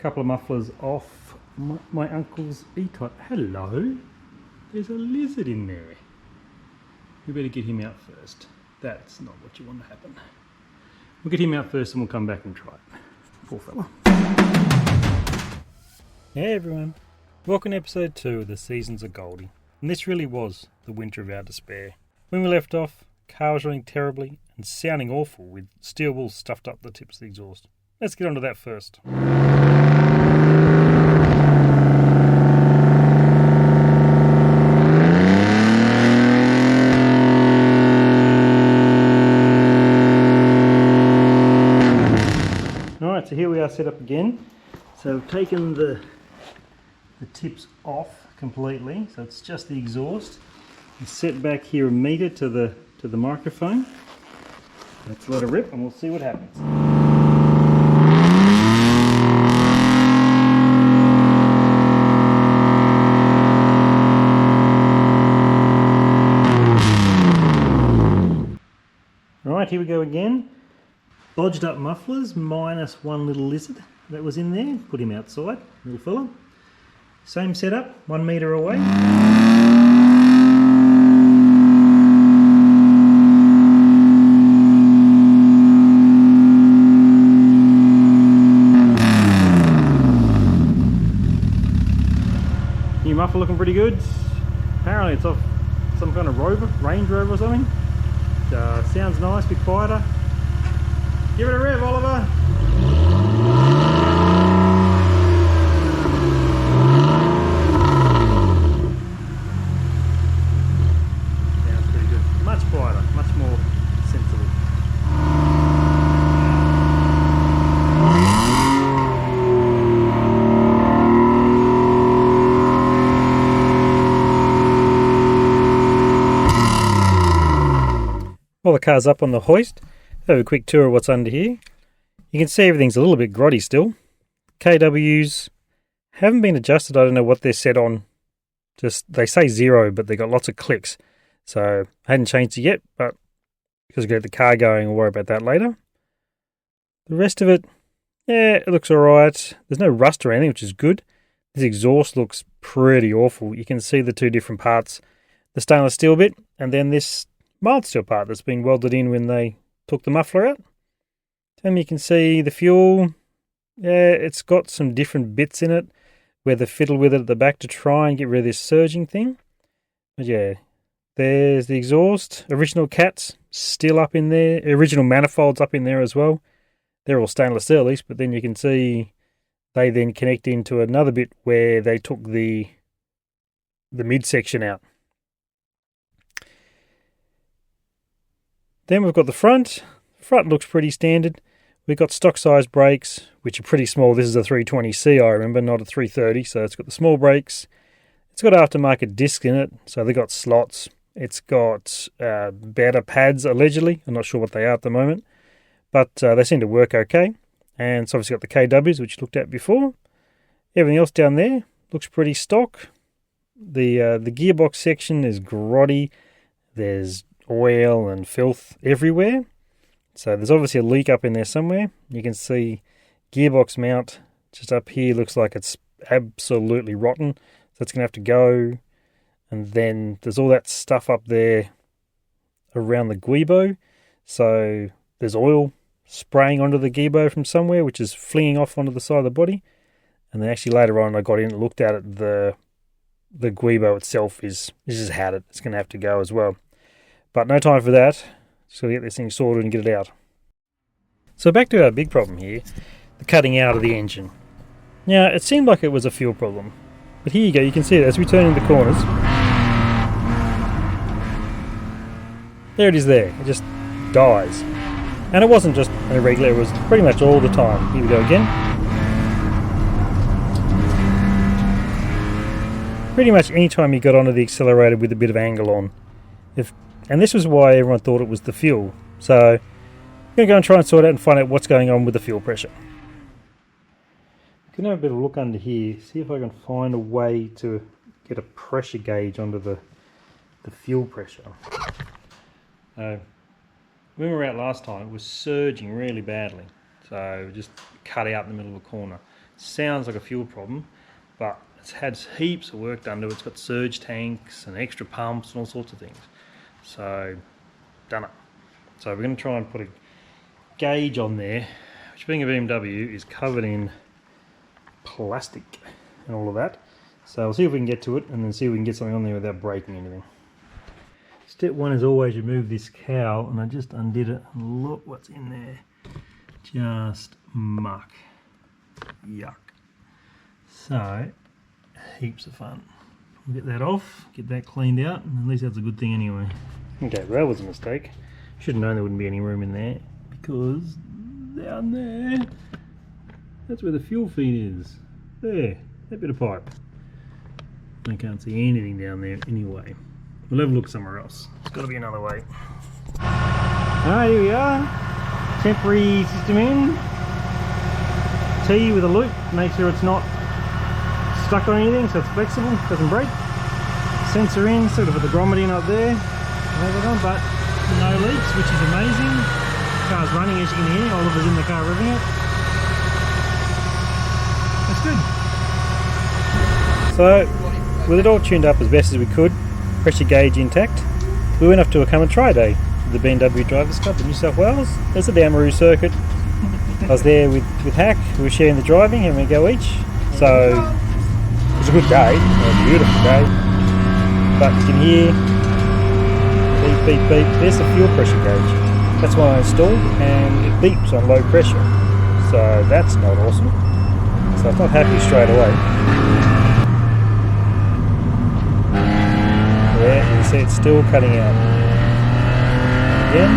couple of mufflers off my uncle's E-type. Hello, there's a lizard in there. We better get him out first. That's not what you want to happen. We'll get him out first and we'll come back and try it. Poor fella. Hey everyone, welcome to episode 2 of the Seasons of Goldie. And this really was the winter of our despair. When we left off, car was running terribly and sounding awful with steel wool stuffed up the tips of the exhaust. Let's get onto that first. Alright, so here we are set up again. So I've taken the tips off completely, so it's just the exhaust. And set back here a meter to the microphone. Let's let it rip and we'll see what happens. Alright, here we go again. Bodged up mufflers, minus one little lizard that was in there. Put him outside, little fella. Same setup, 1 metre away. New muffler looking pretty good. Apparently it's off some kind of Range Rover or something. Sounds nice, a bit quieter. Give it a rev, Oliver. Sounds pretty good. Much quieter, much more sensible. While the car's up on the hoist, have a quick tour of what's under here. You can see everything's a little bit grotty still. KWs haven't been adjusted. I don't know what they're set on. Just they say 0, but they got lots of clicks. So I hadn't changed it yet, but because we get the car going, we'll worry about that later. The rest of it, yeah, it looks alright. There's no rust or anything, which is good. This exhaust looks pretty awful. You can see the two different parts. The stainless steel bit, and then this mild steel part that's been welded in when they took the muffler out. And you can see the fuel, yeah, it's got some different bits in it where they fiddle with it at the back to try and get rid of this surging thing. But yeah, there's the exhaust. Original cats still up in there. Original manifolds up in there as well. They're all stainless steel at least, but then you can see they then connect into another bit where they took the midsection out. Then we've got the front. The front looks pretty standard. We've got stock size brakes, which are pretty small. This is a 320C, I remember, not a 330. So it's got the small brakes. It's got aftermarket discs in it, so they've got slots. It's got better pads, allegedly. I'm not sure what they are at the moment. But they seem to work okay. And it's obviously got the KWs, which you looked at before. Everything else down there looks pretty stock. The gearbox section is grotty. There's oil and filth everywhere. So there's obviously a leak up in there somewhere. You can see gearbox mount just up here looks like it's absolutely rotten. So it's going to have to go. And then there's all that stuff up there around the guibo. So there's oil spraying onto the guibo from somewhere, which is flinging off onto the side of the body. And then actually later on I got in and looked at it. The guibo itself is just had it. It's going to have to go as well. But no time for that. Just got to get this thing sorted and get it out. So back to our big problem here, the cutting out of the engine. Now, it seemed like it was a fuel problem. But here you go, you can see it as we turn in the corners. There it is there. It just dies. And it wasn't just irregular, it was pretty much all the time. Here we go again. Pretty much any time you got onto the accelerator with a bit of angle on. And this was why everyone thought it was the fuel. So I'm going to go and try and sort out and find out what's going on with the fuel pressure. I'm going to have a bit of a look under here, see if I can find a way to get a pressure gauge onto the fuel pressure. When we were out last time, it was surging really badly. So just cut out in the middle of the corner. Sounds like a fuel problem, but it's had heaps of work done to it. It's got surge tanks and extra pumps and all sorts of things. So, done it. So we're going to try and put a gauge on there, which being a BMW is covered in plastic and all of that. So we'll see if we can get to it and then see if we can get something on there without breaking anything. Step one is always remove this cowl, and I just undid it and look what's in there. Just muck. Yuck. So, heaps of fun. We'll get that off, get that cleaned out, and at least that's a good thing anyway. Okay, well, that was a mistake. Should have known there wouldn't be any room in there, because down there, that's where the fuel feed is. There, that bit of pipe. I can't see anything down there anyway. We'll have a look somewhere else. There's got to be another way. Ah, here we are. Temporary system in. T with a loop. Make sure it's not stuck on anything, so it's flexible, doesn't break. Sensor in, sort of put the grommet in up there. But no leaks, which is amazing. Car's running, as you can hear. Oliver's in the car revving it. That's good. So, with it all tuned up as best as we could, pressure gauge intact, we went off to a come and try day with the BMW Drivers Club in New South Wales. There's the Damaroo circuit. I was there with Hack, we were sharing the driving, having a go each. So it was a good day, a beautiful day. But you can hear beep, beep, beep. There's the fuel pressure gauge. That's one I installed, and it beeps on low pressure. So that's not awesome. So it's not happy straight away. There, you can see it's still cutting out. Again.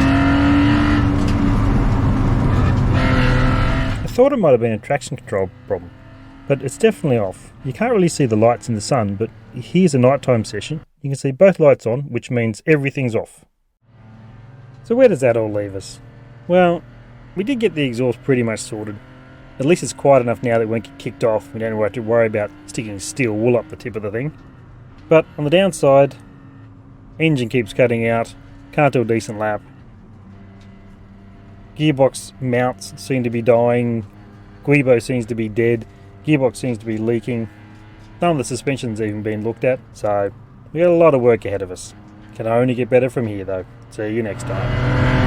I thought it might have been a traction control problem, but it's definitely off. You can't really see the lights in the sun, but here's a nighttime session. You can see both lights on, which means everything's off. So where does that all leave us? Well, we did get the exhaust pretty much sorted. At least it's quiet enough now that it won't get kicked off. We don't have to worry about sticking steel wool up the tip of the thing. But on the downside, engine keeps cutting out, can't do a decent lap. Gearbox mounts seem to be dying, Guibo seems to be dead, gearbox seems to be leaking. None of the suspension's even been looked at, so we got a lot of work ahead of us. Can only get better from here though. See you next time.